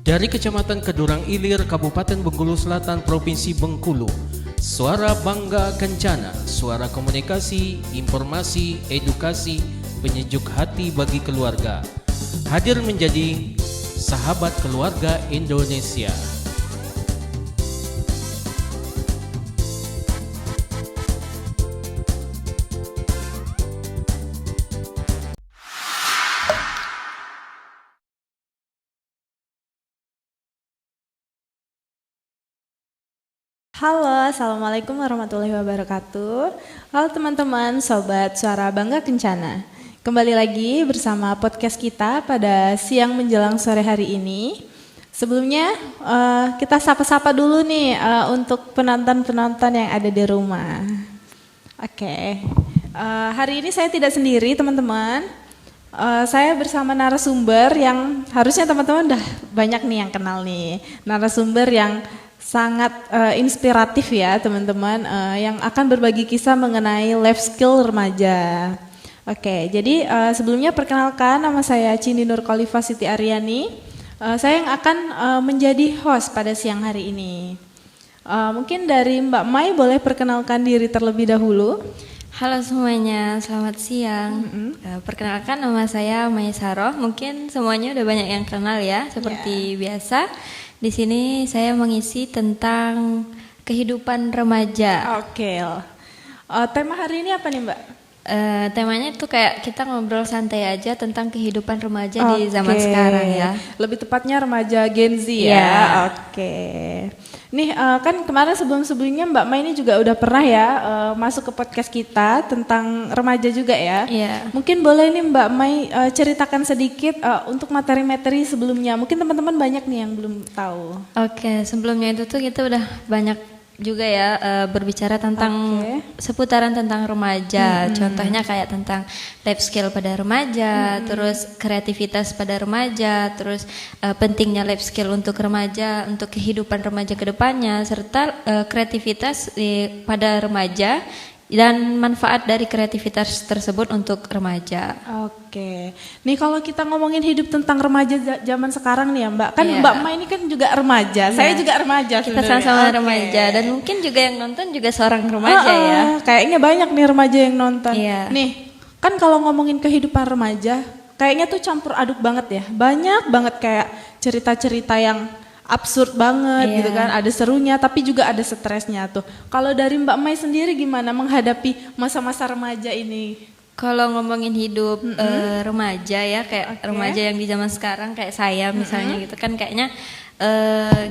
Dari Kecamatan Kedurang Ilir, Kabupaten Bengkulu Selatan, Provinsi Bengkulu, Suara Bangga Kencana, suara komunikasi, informasi, edukasi, penyejuk hati bagi keluarga. Hadir menjadi sahabat keluarga Indonesia. Halo, Assalamualaikum warahmatullahi wabarakatuh. Halo teman-teman, Sobat Suara Bangga Kencana. Kembali lagi bersama podcast kita pada siang menjelang sore hari ini. Sebelumnya kita sapa-sapa dulu nih untuk penonton-penonton yang ada di rumah. Oke, hari ini saya tidak sendiri teman-teman. Saya bersama narasumber yang harusnya teman-teman udah banyak nih yang kenal nih. Narasumber yang sangat inspiratif ya teman-teman, yang akan berbagi kisah mengenai life skill remaja. Oke, jadi sebelumnya perkenalkan, nama saya Cindi Nur Khalifah Siti Aryani. Saya yang akan menjadi host pada siang hari ini. Mungkin dari Mbak Mai boleh perkenalkan diri terlebih dahulu. Halo semuanya, selamat siang. Perkenalkan, nama saya Mai Saroh. Mungkin semuanya udah banyak yang kenal ya, seperti biasa. Di sini saya mengisi tentang kehidupan remaja. Oke. Tema hari ini apa nih Mbak? Temanya itu kayak kita ngobrol santai aja tentang kehidupan remaja di zaman sekarang ya. Lebih tepatnya remaja Gen Z ya. Yeah. Oke. Nih kan kemarin sebelum-sebelumnya Mbak Mai ini juga udah pernah ya masuk ke podcast kita tentang remaja juga ya. Iya. Mungkin boleh nih Mbak Mai ceritakan sedikit untuk materi-materi sebelumnya. Mungkin teman-teman banyak nih yang belum tahu. Oke, sebelumnya itu tuh kita udah banyak juga ya berbicara tentang seputaran tentang remaja. Contohnya kayak tentang life skill pada remaja, terus kreativitas pada remaja, terus pentingnya life skill untuk remaja, untuk kehidupan remaja ke depannya, serta kreativitas pada remaja dan manfaat dari kreativitas tersebut untuk remaja. Oke, nih kalau kita ngomongin hidup tentang remaja zaman sekarang nih ya Mbak, kan Iya. Mbak Mai ini kan juga remaja, saya juga remaja Kita sebenarnya. sama-sama Oke. remaja dan mungkin juga yang nonton juga seorang remaja ya. Kayaknya banyak nih remaja yang nonton. Iya. Nih, kan kalau ngomongin kehidupan remaja, kayaknya tuh campur aduk banget ya. Banyak banget kayak cerita-cerita yang absurd banget Iya. gitu kan, ada serunya tapi juga ada stresnya tuh. Kalau dari Mbak Mai sendiri gimana menghadapi masa-masa remaja ini? Kalau ngomongin hidup remaja ya, kayak remaja yang di zaman sekarang kayak saya misalnya gitu kan, kayaknya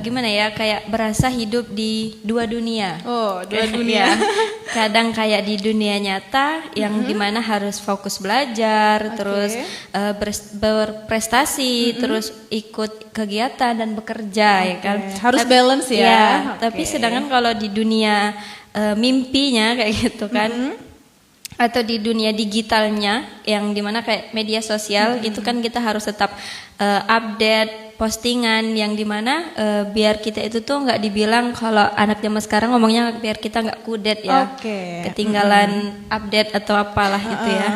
gimana ya, kayak berasa hidup di dua dunia. Oh, dua Kayak, dunia. ya, kadang kayak di dunia nyata yang dimana harus fokus belajar, terus berprestasi, terus ikut kegiatan dan bekerja ya kan. Harus balance ya. Ya, Oke. tapi sedangkan kalau di dunia mimpinya kayak gitu kan, atau di dunia digitalnya yang dimana kayak media sosial itu kan kita harus tetap update postingan yang dimana biar kita itu tuh nggak dibilang, kalau anak zaman sekarang ngomongnya biar kita nggak kudet ya, ketinggalan update atau apalah gitu ya.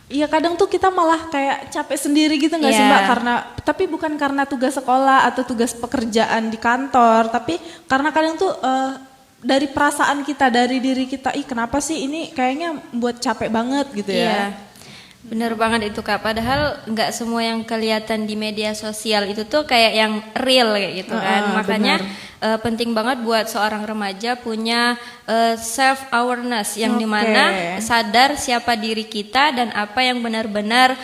Iya, kadang tuh kita malah kayak capek sendiri gitu nggak sih Iya. Mbak, karena tapi bukan karena tugas sekolah atau tugas pekerjaan di kantor, tapi karena kadang tuh dari perasaan kita, dari diri kita, kenapa sih ini kayaknya buat capek banget gitu ya. Iya, bener banget itu Kak. Padahal nggak semua yang kelihatan di media sosial itu tuh kayak yang real kayak gitu kan. Makanya penting banget buat seorang remaja punya self awareness yang dimana sadar siapa diri kita dan apa yang benar-benar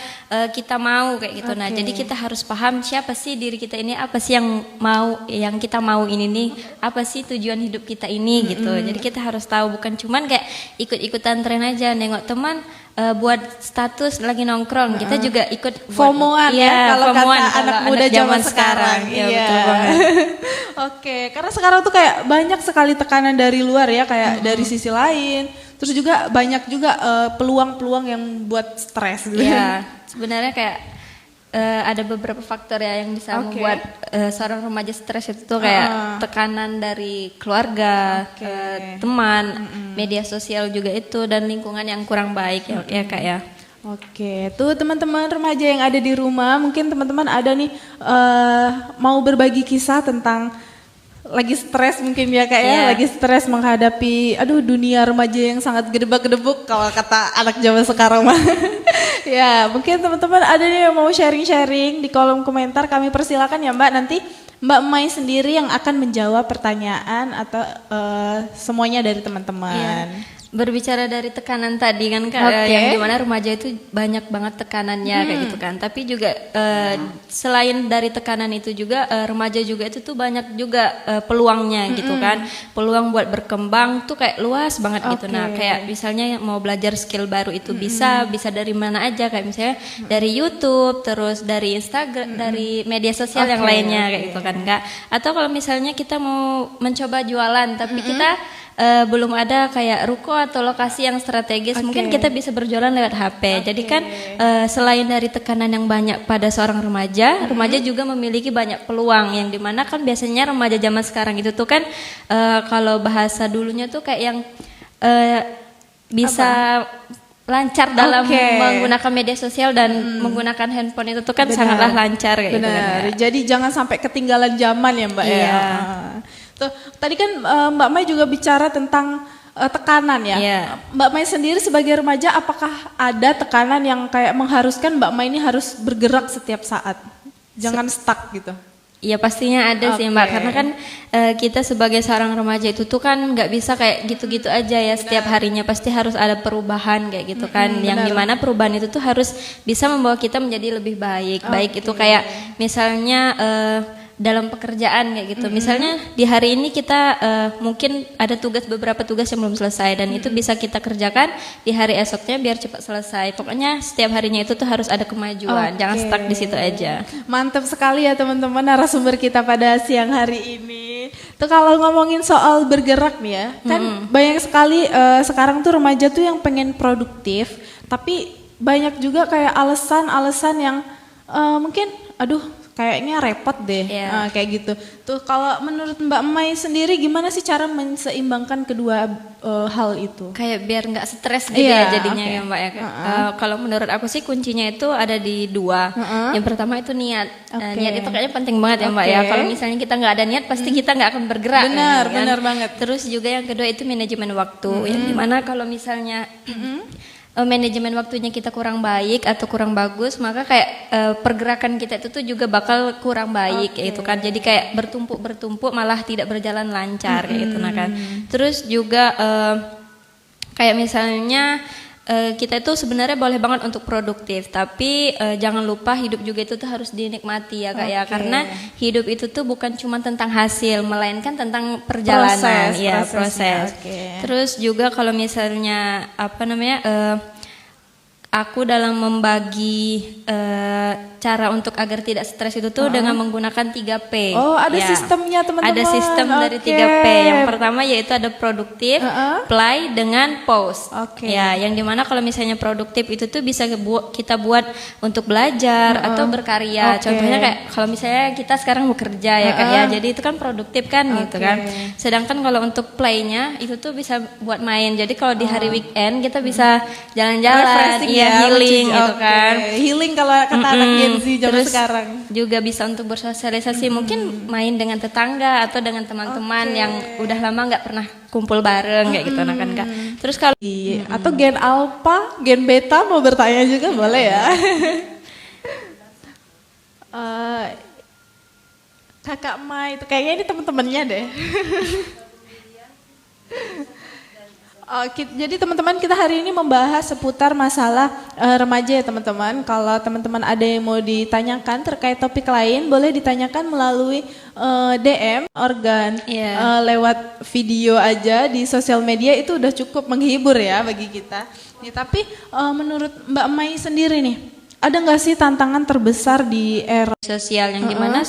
kita mau kayak gitu. Nah, jadi kita harus paham siapa sih diri kita ini, apa sih yang kita mau ini nih, apa sih tujuan hidup kita ini gitu. Jadi kita harus tahu, bukan cuman kayak ikut-ikutan tren aja, nengok teman buat status lagi nongkrong, kita juga ikut FOMO-an ya, kalau FOMO-an kata anak muda zaman sekarang. Iya, betul banget. Oke, karena sekarang tuh kayak banyak sekali tekanan dari luar ya, kayak dari sisi lain. Terus juga banyak juga peluang-peluang yang buat stres gitu. Iya, sebenarnya kayak ada beberapa faktor ya yang bisa membuat seorang remaja stres itu tuh kayak tekanan dari keluarga, teman, media sosial juga itu, dan lingkungan yang kurang baik ya Kak ya. Oke, tuh teman-teman remaja yang ada di rumah, mungkin teman-teman ada nih mau berbagi kisah tentang lagi stres mungkin ya Kak ya, lagi stres menghadapi dunia remaja yang sangat gedebak-gedebuk kalau kata anak zaman sekarang mah. Ya, mungkin teman-teman ada nih yang mau sharing-sharing di kolom komentar, kami persilakan ya Mbak, nanti Mbak Mai sendiri yang akan menjawab pertanyaan atau semuanya dari teman-teman. Berbicara dari tekanan tadi kan Kak, yang dimana remaja itu banyak banget tekanannya kayak gitu kan. Tapi juga selain dari tekanan itu juga remaja juga itu tuh banyak juga peluangnya gitu kan. Peluang buat berkembang tuh kayak luas banget gitu. Nah kayak misalnya mau belajar skill baru itu bisa dari mana aja, kayak misalnya dari YouTube, terus dari Instagram, dari media sosial yang lainnya kayak gitu kan Kak. Atau kalau misalnya kita mau mencoba jualan tapi kita belum ada kayak ruko atau lokasi yang strategis, mungkin kita bisa berjualan lewat HP. Jadi kan selain dari tekanan yang banyak pada seorang remaja, remaja juga memiliki banyak peluang yang dimana kan biasanya remaja zaman sekarang itu tuh kan kalau bahasa dulunya tuh kayak yang bisa lancar dalam menggunakan media sosial dan menggunakan handphone itu tuh kan sangatlah lancar kayak gitu kan. Jadi jangan sampai ketinggalan zaman ya Mbak ya. Tuh, tadi kan Mbak Mai juga bicara tentang tekanan ya. Mbak Mai sendiri sebagai remaja, apakah ada tekanan yang kayak mengharuskan Mbak Mai ini harus bergerak setiap saat? Jangan stuck gitu. Iya pastinya ada sih Mbak, karena kan kita sebagai seorang remaja itu tuh kan nggak bisa kayak gitu-gitu aja ya, setiap harinya pasti harus ada perubahan kayak gitu kan, yang dimana perubahan itu tuh harus bisa membawa kita menjadi lebih baik. Baik itu kayak misalnya dalam pekerjaan kayak gitu. Misalnya di hari ini kita mungkin ada beberapa tugas yang belum selesai dan itu bisa kita kerjakan di hari esoknya biar cepat selesai. Pokoknya setiap harinya itu tuh harus ada kemajuan. Jangan stuck di situ aja. Mantap sekali ya teman-teman narasumber kita pada siang hari ini. Tuh kalau ngomongin soal bergerak nih ya, kan banyak sekali sekarang tuh remaja tuh yang pengen produktif, tapi banyak juga kayak alasan-alasan yang mungkin kayaknya repot deh, kayak gitu. Tuh kalau menurut Mbak Mai sendiri gimana sih cara menseimbangkan kedua hal itu? Kayak biar nggak stres gitu ya jadinya ya Mbak ya. Kalau menurut aku sih kuncinya itu ada di dua. Yang pertama itu niat. Niat itu kayaknya penting banget ya Mbak ya. Kalau misalnya kita nggak ada niat pasti kita nggak akan bergerak. Benar banget. Terus juga yang kedua itu manajemen waktu. Yang dimana kalau misalnya manajemen waktunya kita kurang baik atau kurang bagus, maka kayak pergerakan kita itu tuh juga bakal kurang baik kayak gitu kan. Jadi kayak bertumpuk malah tidak berjalan lancar kayak gitu kan. Terus juga kayak misalnya kita itu sebenarnya boleh banget untuk produktif, tapi jangan lupa hidup juga itu tuh harus dinikmati ya Kak ya, karena hidup itu tuh bukan cuma tentang hasil, melainkan tentang perjalanan, proses. Terus juga kalau misalnya aku dalam membagi cara untuk agar tidak stres itu tuh dengan menggunakan 3P. Oh, ada sistemnya teman-teman. Ada sistem dari 3P. Yang pertama yaitu ada produktif, play dengan pause. Ya, yang dimana kalau misalnya produktif itu tuh bisa kita buat untuk belajar atau berkarya. Contohnya kayak kalau misalnya kita sekarang bekerja ya Kak ya. Jadi itu kan produktif kan gitu kan. Sedangkan kalau untuk play-nya itu tuh bisa buat main. Jadi kalau di hari weekend kita bisa jalan-jalan, healing gitu kan. Healing kalau kata anak Gen Z zaman sekarang. Juga bisa untuk bersosialisasi, mungkin main dengan tetangga atau dengan teman-teman yang udah lama nggak pernah kumpul bareng kayak gitu kan Kak. Terus kalau atau Gen Alpha, Gen Beta mau bertanya juga boleh ya. Kakak Mai itu kayaknya ini teman-temannya deh. Jadi teman-teman kita hari ini membahas seputar masalah remaja ya teman-teman. Kalau teman-teman ada yang mau ditanyakan terkait topik lain boleh ditanyakan melalui DM lewat video aja di sosial media, itu udah cukup menghibur ya bagi kita. Tapi menurut Mbak Mai sendiri nih, ada nggak sih tantangan terbesar di era sosial yang dimana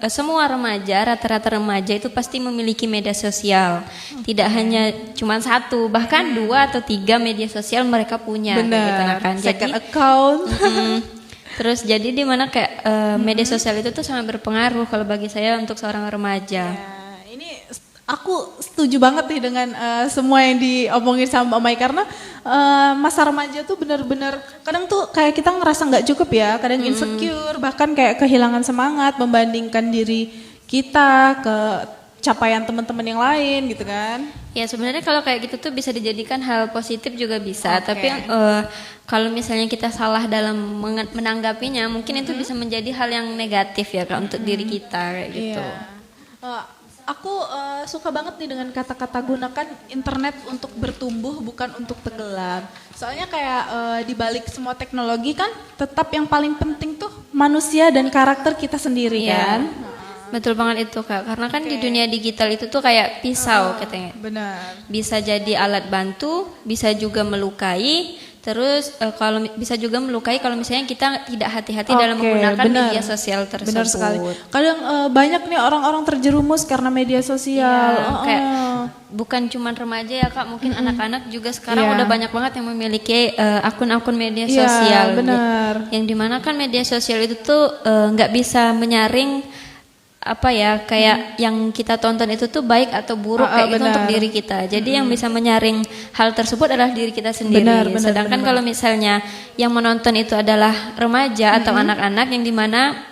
semua remaja, rata-rata remaja itu pasti memiliki media sosial. Tidak hanya cuma satu, bahkan 2 atau 3 media sosial mereka punya. Benar, gitu, second account. Terus jadi dimana kayak media sosial itu tuh sangat berpengaruh kalau bagi saya untuk seorang remaja. Ini Aku setuju banget nih dengan semua yang diomongin sama Mbak Mai karena masa remaja tuh benar-benar kadang tuh kayak kita ngerasa nggak cukup ya, kadang insecure, bahkan kayak kehilangan semangat membandingkan diri kita ke capaian teman-teman yang lain gitu kan. Ya sebenarnya kalau kayak gitu tuh bisa dijadikan hal positif juga bisa, Oke. tapi kalau misalnya kita salah dalam menanggapinya, mungkin itu bisa menjadi hal yang negatif ya Kak untuk diri kita kayak gitu. Iya. Aku suka banget nih dengan kata-kata gunakan internet untuk bertumbuh bukan untuk tenggelam. Soalnya kayak di balik semua teknologi kan tetap yang paling penting tuh manusia dan karakter kita sendiri Iya. kan. Betul banget itu Kak, karena kan di dunia digital itu tuh kayak pisau katanya. Benar. Bisa jadi alat bantu, bisa juga melukai. Terus kalau bisa juga melukai kalau misalnya kita tidak hati-hati dalam Oke, menggunakan benar. media sosial tersebut. Benar sekali. Kadang banyak nih orang-orang terjerumus karena media sosial. Iya, kayak bukan cuma remaja ya Kak, mungkin anak-anak juga sekarang Iya. udah banyak banget yang memiliki akun-akun media Iya, sosial. benar. Yang dimana kan media sosial itu tuh nggak bisa menyaring apa ya kayak yang kita tonton itu tuh baik atau buruk kayak gitu benar. untuk diri kita. Jadi yang bisa menyaring hal tersebut adalah diri kita sendiri. Benar, benar, Sedangkan benar. kalau misalnya yang menonton itu adalah remaja atau anak-anak yang dimana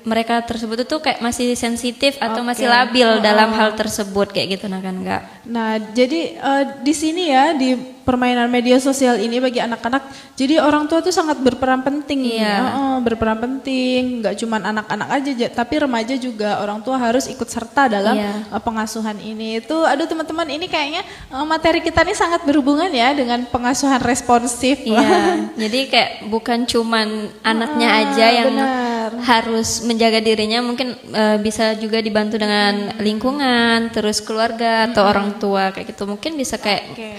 mereka tersebut itu kayak masih sensitif atau masih labil dalam hal tersebut kayak gitu nah kan enggak. Nah, jadi di sini ya di permainan media sosial ini bagi anak-anak, jadi orang tua tuh sangat berperan penting. Iya. Berperan penting, nggak cuma anak-anak aja, tapi remaja juga orang tua harus ikut serta dalam Iya. pengasuhan ini. Itu, aduh teman-teman, ini kayaknya materi kita ini sangat berhubungan ya dengan pengasuhan responsif. Iya. Jadi kayak bukan cuman anaknya aja yang benar. harus menjaga dirinya, mungkin bisa juga dibantu dengan lingkungan, terus keluarga atau orang tua kayak gitu. Mungkin bisa kayak Oke.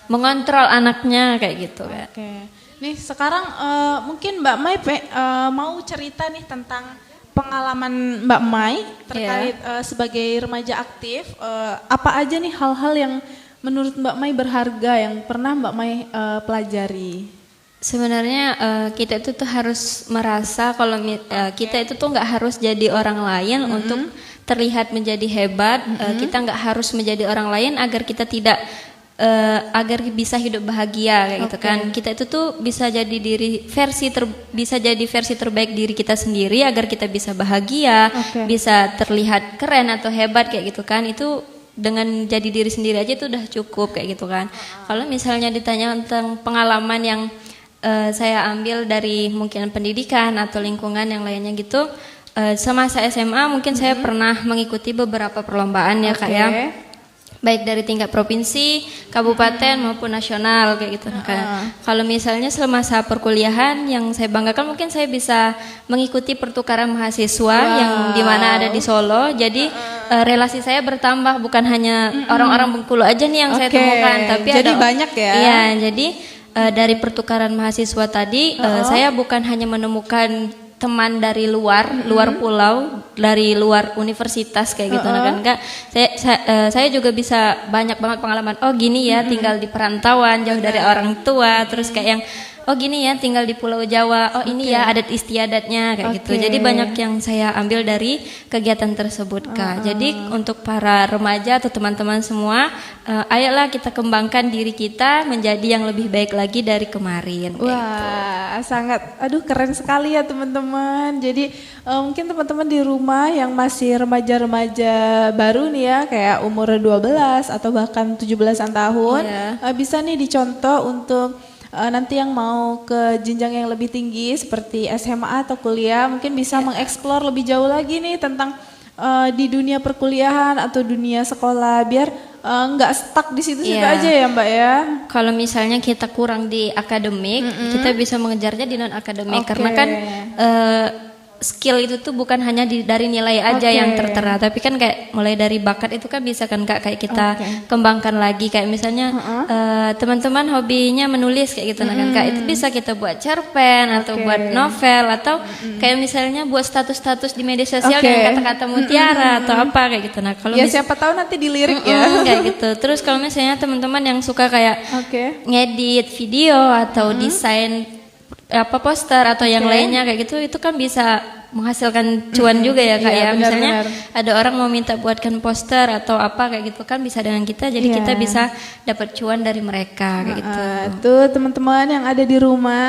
mengontrol anaknya kayak gitu kan. Oke, nih sekarang mungkin Mbak Mai mau cerita nih tentang pengalaman Mbak Mai terkait sebagai remaja aktif. Apa aja nih hal-hal yang menurut Mbak Mai berharga yang pernah Mbak Mai pelajari? Sebenarnya kita itu tuh harus merasa kalau kita itu tuh nggak harus jadi orang lain untuk terlihat menjadi hebat. Kita nggak harus menjadi orang lain agar kita tidak agar bisa hidup bahagia kayak gitu kan. Kita itu tuh bisa jadi bisa jadi versi terbaik diri kita sendiri agar kita bisa bahagia, bisa terlihat keren atau hebat kayak gitu kan. Itu dengan jadi diri sendiri aja itu udah cukup kayak gitu kan. Kalau misalnya ditanya tentang pengalaman yang saya ambil dari mungkin pendidikan atau lingkungan yang lainnya gitu, semasa SMA mungkin saya pernah mengikuti beberapa perlombaan ya Kak ya. Baik dari tingkat provinsi, kabupaten maupun nasional kayak gitu kan. Kalau misalnya semasa perkuliahan yang saya banggakan mungkin saya bisa mengikuti pertukaran mahasiswa yang dimana ada di Solo. Jadi relasi saya bertambah, bukan hanya orang-orang Bengkulu aja nih yang saya temukan, tapi jadi ada banyak ya. Iya, jadi dari pertukaran mahasiswa tadi saya bukan hanya menemukan teman dari luar pulau, dari luar universitas kayak gitu kan enggak. Saya juga bisa banyak banget pengalaman. Oh gini ya tinggal di perantauan jauh dari orang tua, terus kayak yang oh gini ya tinggal di Pulau Jawa. Oh ini ya adat istiadatnya kayak gitu. Jadi banyak yang saya ambil dari kegiatan tersebut Kak. Jadi untuk para remaja atau teman-teman semua, ayolah kita kembangkan diri kita menjadi yang lebih baik lagi dari kemarin. Wah, sangat, aduh keren sekali ya teman-teman. Jadi mungkin teman-teman di rumah yang masih remaja-remaja baru nih ya, kayak umur 12 atau bahkan 17-an tahun, bisa nih dicontoh untuk nanti yang mau ke jenjang yang lebih tinggi seperti SMA atau kuliah, mungkin bisa mengeksplor lebih jauh lagi nih tentang di dunia perkuliahan atau dunia sekolah, biar nggak stuck di situ-situ aja ya Mbak ya. Kalau misalnya kita kurang di akademik, kita bisa mengejarnya di non akademik karena kan skill itu tuh bukan hanya dari nilai aja yang tertera, tapi kan kayak mulai dari bakat itu kan bisa kan Kak kayak kita kembangkan lagi, kayak misalnya teman-teman hobinya menulis kayak gitu nah kan Kak, itu bisa kita buat cerpen atau buat novel atau kayak misalnya buat status-status di media sosial dengan kata-kata mutiara atau apa kayak gitu. Nah kalau Siapa tahu nanti dilirik ya. kayak gitu. Terus kalau misalnya teman-teman yang suka kayak ngedit video atau desain poster atau yang lainnya kayak gitu, itu kan bisa menghasilkan cuan juga ya Kak Iya, ya. Misalnya benar-benar. ada orang mau minta buatkan poster atau apa kayak gitu kan bisa dengan kita, jadi Iya. kita bisa dapat cuan dari mereka kayak gitu. Tuh teman-teman yang ada di rumah,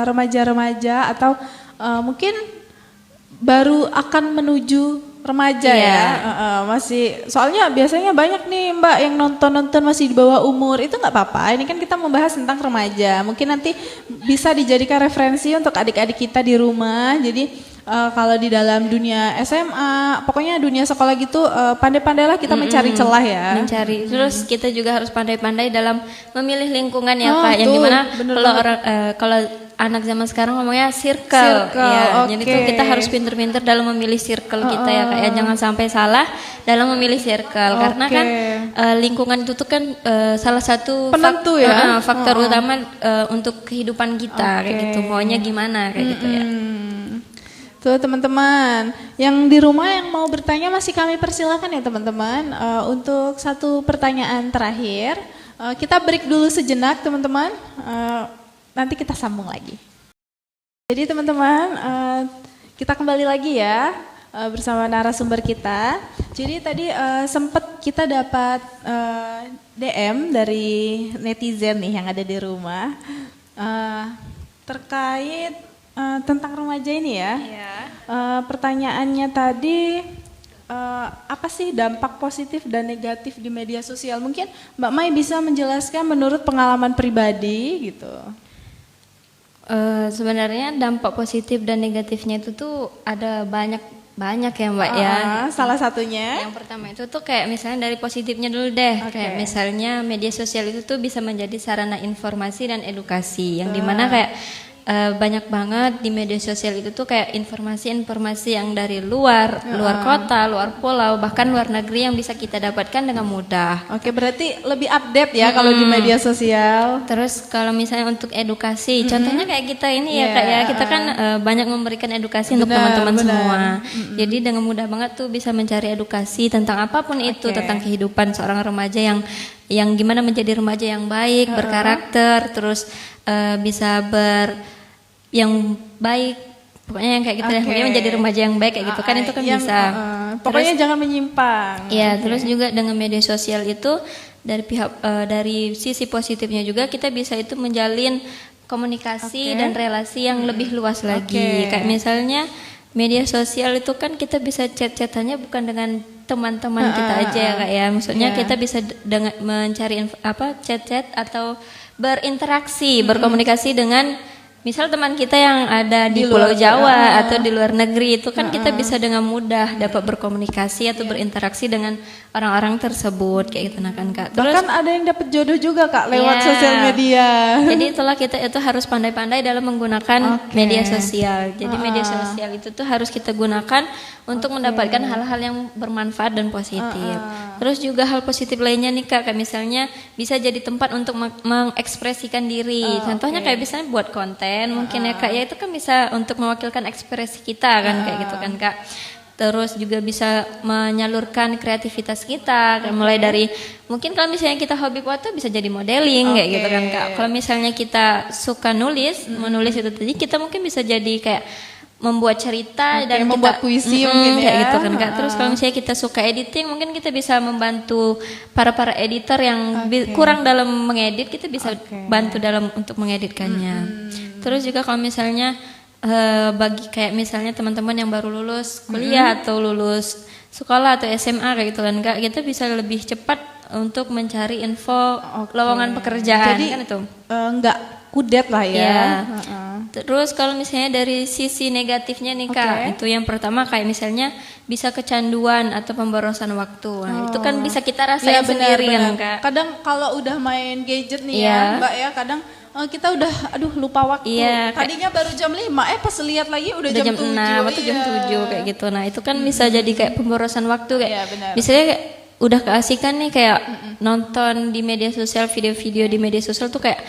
remaja-remaja atau mungkin baru akan menuju remaja Iya. ya, masih soalnya biasanya banyak nih Mbak yang nonton masih di bawah umur, itu nggak apa-apa. Ini kan kita membahas tentang remaja, mungkin nanti bisa dijadikan referensi untuk adik-adik kita di rumah. Jadi kalau di dalam dunia SMA, pokoknya dunia sekolah gitu, pandai-pandailah kita mencari celah ya. Mencari. Terus kita juga harus pandai-pandai dalam memilih lingkungan ya Oh, Kak. Yang tuh, dimana bener kalau banget. orang ya kalau anak zaman sekarang ngomongnya circle. Circle, Ya, jadi oke. tuh kita harus pinter-pinter dalam memilih circle kita ya Kak. Ya jangan sampai salah dalam memilih circle karena Oke. kan lingkungan itu tuh kan salah satu Penentu ya? faktor utama untuk kehidupan kita kayak Oke. gitu. Maunya gimana kayak gitu ya. Tuh teman-teman, yang di rumah yang mau bertanya masih kami persilakan ya teman-teman. Untuk satu pertanyaan terakhir, kita break dulu sejenak teman-teman. Nanti kita sambung lagi. Jadi teman-teman, kita kembali lagi ya bersama narasumber kita. Jadi tadi sempat kita dapat DM dari netizen nih yang ada di rumah terkait tentang remaja ini ya. Pertanyaannya tadi apa sih dampak positif dan negatif di media sosial? Mungkin Mbak Mai bisa menjelaskan menurut pengalaman pribadi gitu. Sebenarnya dampak positif dan negatifnya itu tuh ada banyak ya Mbak ya. Salah satunya. Yang pertama itu tuh kayak misalnya dari positifnya dulu deh. Oke. Kayak misalnya media sosial itu tuh bisa menjadi sarana informasi dan edukasi. Yang dimana kayak banyak banget di media sosial itu tuh kayak informasi-informasi yang dari luar kota, luar pulau, bahkan luar negeri yang bisa kita dapatkan dengan mudah. Oke, berarti lebih update ya kalau di media sosial. Terus kalau misalnya untuk edukasi, contohnya kayak kita ini ya Iya, Kak ya, kita kan banyak memberikan edukasi untuk Benar, teman-teman benar. semua. Jadi dengan mudah banget tuh bisa mencari edukasi tentang apapun itu, Oke. tentang kehidupan seorang remaja yang gimana menjadi remaja yang baik, berkarakter, terus bisa yang baik. Pokoknya yang kayak gitu deh, Oke. pokoknya menjadi remaja yang baik kayak gitu kan itu kan Yang, bisa. pokoknya jangan menyimpang. Iya, terus juga dengan media sosial itu dari sisi positifnya juga kita bisa itu menjalin komunikasi Oke. dan relasi yang lebih luas lagi. Oke. Kayak misalnya media sosial itu kan kita bisa chat-chatannya bukan dengan teman-teman kita aja ya Kak ya. Maksudnya Iya. kita bisa dengan mencari chat-chat atau berinteraksi, berkomunikasi dengan misal teman kita yang ada di Pulau Jawa atau di luar negeri itu kan kita bisa dengan mudah dapat berkomunikasi atau berinteraksi dengan orang-orang tersebut kayak gitu nah kan Kak. Terus Bahkan ada yang dapat jodoh juga Kak lewat Iya. sosial media. jadi itulah kita itu harus pandai-pandai dalam menggunakan Oke. media sosial. Jadi media sosial itu tuh harus kita gunakan untuk mendapatkan hal-hal yang bermanfaat dan positif. Terus juga hal positif lainnya nih Kak, kayak misalnya bisa jadi tempat untuk mengekspresikan diri. Contohnya kayak misalnya buat konten mungkin ya Kak, ya itu kan bisa untuk mewakilkan ekspresi kita kan kayak gitu kan Kak. Terus juga bisa menyalurkan kreativitas kita, kayak mulai dari mungkin kalau misalnya kita hobi foto bisa jadi modeling kayak gitu kan Kak. Kalau misalnya kita suka menulis itu tadi kita mungkin bisa jadi kayak membuat cerita dan membuat kita puisi mungkin kayak ya. gitu kan Kak. Terus kalau misalnya kita suka editing mungkin kita bisa membantu para editor yang kurang dalam mengedit, kita bisa bantu dalam untuk mengeditkannya. Terus juga kalau misalnya bagi kayak misalnya teman-teman yang baru lulus kuliah atau lulus sekolah atau SMA kayak gitu kan Kak, kita bisa lebih cepat untuk mencari info lowongan pekerjaan. Jadi kan itu. Enggak kudet lah ya. Iya. Terus kalau misalnya dari sisi negatifnya nih Kak, itu yang pertama kayak misalnya bisa kecanduan atau pemborosan waktu. Nah, itu kan bisa kita rasain Iya, benar, sendiri benar. kan Kak. Kadang kalau udah main gadget nih Iya. ya Mbak ya, kadang kita udah lupa waktu. Iya, Tadinya baru jam 5, pas lihat lagi udah Udah jam, jam 7. 6 atau jam 7 kayak gitu. Nah, itu kan bisa jadi kayak pemborosan waktu kayak. Iya, benar. Misalnya kayak udah keasikan nih kayak nonton di media sosial, video-video di media sosial tuh kayak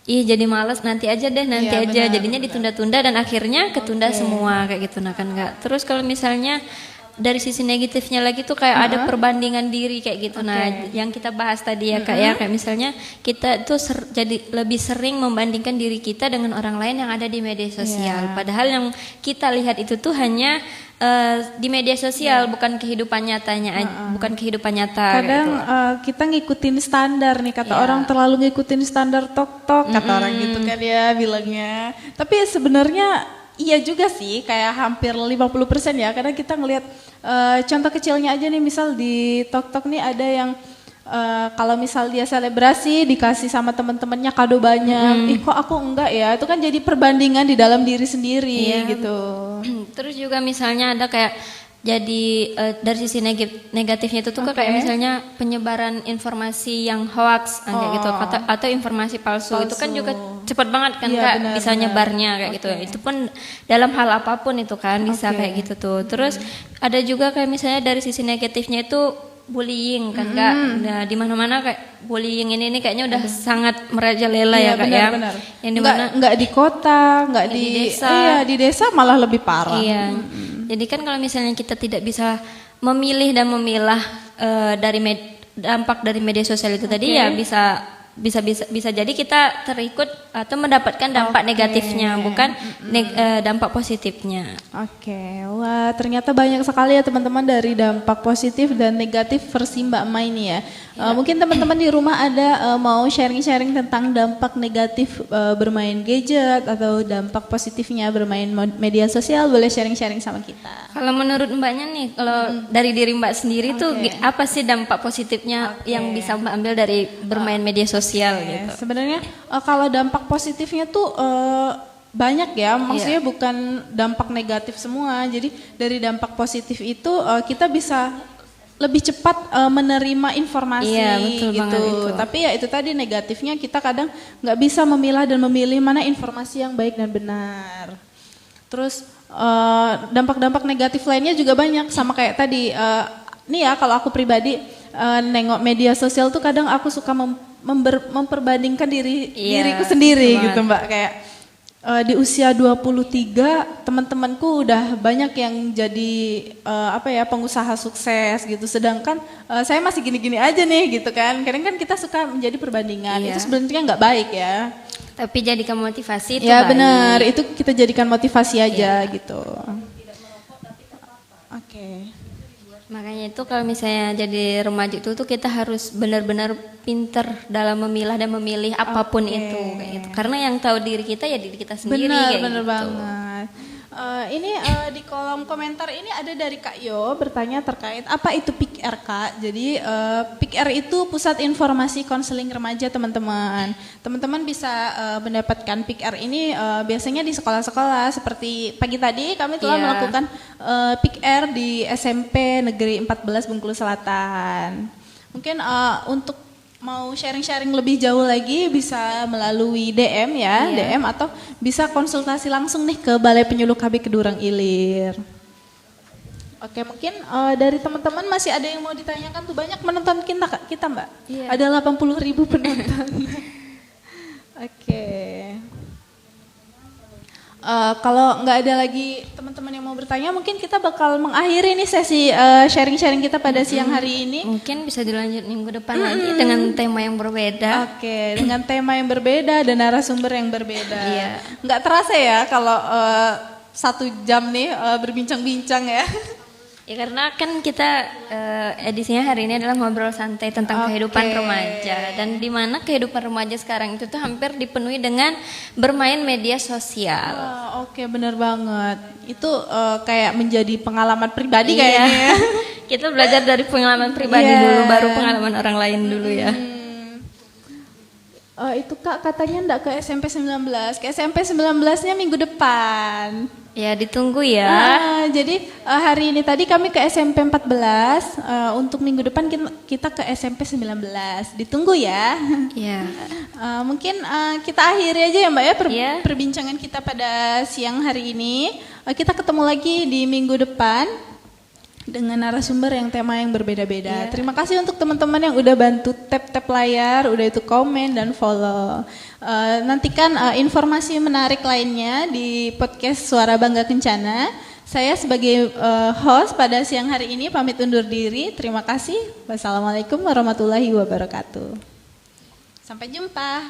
jadi malas, nanti aja deh, nanti Iya, aja. benar, Jadinya ditunda-tunda dan akhirnya ketunda semua kayak gitu nah kan Kak. Terus kalau misalnya dari sisi negatifnya lagi tuh kayak ada perbandingan diri kayak gitu. Nah, yang kita bahas tadi ya Kak ya, kayak misalnya kita tuh jadi lebih sering membandingkan diri kita dengan orang lain yang ada di media sosial. Padahal yang kita lihat itu tuh hanya di media sosial, bukan kehidupan nyatanya, bukan kehidupan nyata. Kadang gitu. Kita ngikutin standar nih, kata orang terlalu ngikutin standar tok-tok, kata orang gitu kan ya bilangnya. Tapi sebenarnya iya juga sih, kayak hampir 50% ya, karena kita ngelihat contoh kecilnya aja nih, misal di tok-tok nih ada yang kalau misal dia selebrasi dikasih sama teman-temannya kado banyak, ih kok aku enggak ya, itu kan jadi perbandingan di dalam diri sendiri gitu. Terus juga misalnya ada kayak jadi dari sisi negatifnya itu tuh kayak misalnya penyebaran informasi yang hoax kayak gitu atau informasi palsu itu kan juga cepat banget kan Kak bisa nyebarnya kayak gitu. Itu pun dalam hal apapun itu kan bisa kayak gitu tuh. Terus ada juga kayak misalnya dari sisi negatifnya itu bullying kan Kak. Nah, di mana-mana kayak bullying ini kayaknya udah sangat merajalela ya Kak ya. Yang dimana nggak di kota, nggak di desa. Iya, di desa malah lebih parah. Iya. Jadi kan kalau misalnya kita tidak bisa memilih dan memilah dampak dari media sosial itu tadi ya bisa jadi kita terikut atau mendapatkan dampak negatifnya bukan dampak positifnya. Wah ternyata banyak sekali ya teman-teman dari dampak positif dan negatif versi Mbak Mai ini ya. Mungkin teman-teman di rumah ada mau sharing-sharing tentang dampak negatif bermain gadget atau dampak positifnya bermain media sosial, boleh sharing-sharing sama kita. Kalau menurut Mbaknya nih, kalau dari diri Mbak sendiri tuh apa sih dampak positifnya yang bisa Mbak ambil dari bermain media sosial gitu? Sebenarnya kalau dampak positifnya tuh banyak ya, maksudnya bukan dampak negatif semua. Jadi dari dampak positif itu kita bisa lebih cepat menerima informasi gitu. Tapi ya itu tadi negatifnya kita kadang nggak bisa memilah dan memilih mana informasi yang baik dan benar. Terus dampak-dampak negatif lainnya juga banyak, sama kayak tadi. Nih ya kalau aku pribadi nengok media sosial tuh kadang aku suka memperbandingkan diriku sendiri gitu Mbak, kayak di usia 23 teman-temanku udah banyak yang jadi pengusaha sukses gitu, sedangkan saya masih gini-gini aja nih gitu kan. Kadang kan kita suka menjadi perbandingan, itu sebenarnya nggak baik ya. Tapi jadikan motivasi itu ya baik. Benar, itu kita jadikan motivasi aja gitu. Makanya itu kalau misalnya jadi remaja itu tuh kita harus benar-benar pinter dalam memilah dan memilih apapun itu kayak gitu. Karena yang tahu diri kita ya diri kita sendiri kayak bener gitu. Banget. Ini di kolom komentar ini ada dari Kak Yo bertanya terkait apa itu PIKR Kak. Jadi PIKR itu Pusat Informasi Konseling Remaja teman-teman. Teman-teman bisa mendapatkan PIKR ini biasanya di sekolah-sekolah, seperti pagi tadi kami telah melakukan PIKR di SMP Negeri 14 Bengkulu Selatan. Mungkin untuk mau sharing-sharing lebih jauh lagi bisa melalui DM ya, DM atau bisa konsultasi langsung nih ke Balai Penyuluh KB Kedurang Ilir. Oke, mungkin dari teman-teman masih ada yang mau ditanyakan tuh, banyak menonton kita Mbak. Ada 80.000 penonton. Oke. Kalau nggak ada lagi teman-teman yang mau bertanya, mungkin kita bakal mengakhiri nih sesi sharing-sharing kita pada siang hari ini. Mungkin bisa dilanjut minggu depan lagi dengan tema yang berbeda. Oke, dengan tema yang berbeda dan narasumber yang berbeda. Nggak terasa ya kalau 1 jam nih berbincang-bincang ya. Ya karena kan kita edisinya hari ini adalah ngobrol santai tentang kehidupan remaja, dan di mana kehidupan remaja sekarang itu tuh hampir dipenuhi dengan bermain media sosial. Oke, benar banget. Itu kayak menjadi pengalaman pribadi kayaknya ya. Kita belajar dari pengalaman pribadi dulu, baru pengalaman orang lain dulu ya. Itu Kak katanya enggak ke SMP 19. Ke SMP 19-nya minggu depan. Ya ditunggu ya. Jadi hari ini tadi kami ke SMP 14, untuk minggu depan kita ke SMP 19. Ditunggu ya. Iya. Mungkin kita akhiri aja ya Mbak ya perbincangan kita pada siang hari ini. Kita ketemu lagi di minggu depan dengan narasumber yang tema yang berbeda-beda. Terima kasih untuk teman-teman yang udah bantu tap layar, udah itu komen dan follow. Nantikan informasi menarik lainnya di podcast Suara Bangga Kencana. Saya sebagai host pada siang hari ini pamit undur diri. Terima kasih. Wassalamualaikum warahmatullahi wabarakatuh. Sampai jumpa.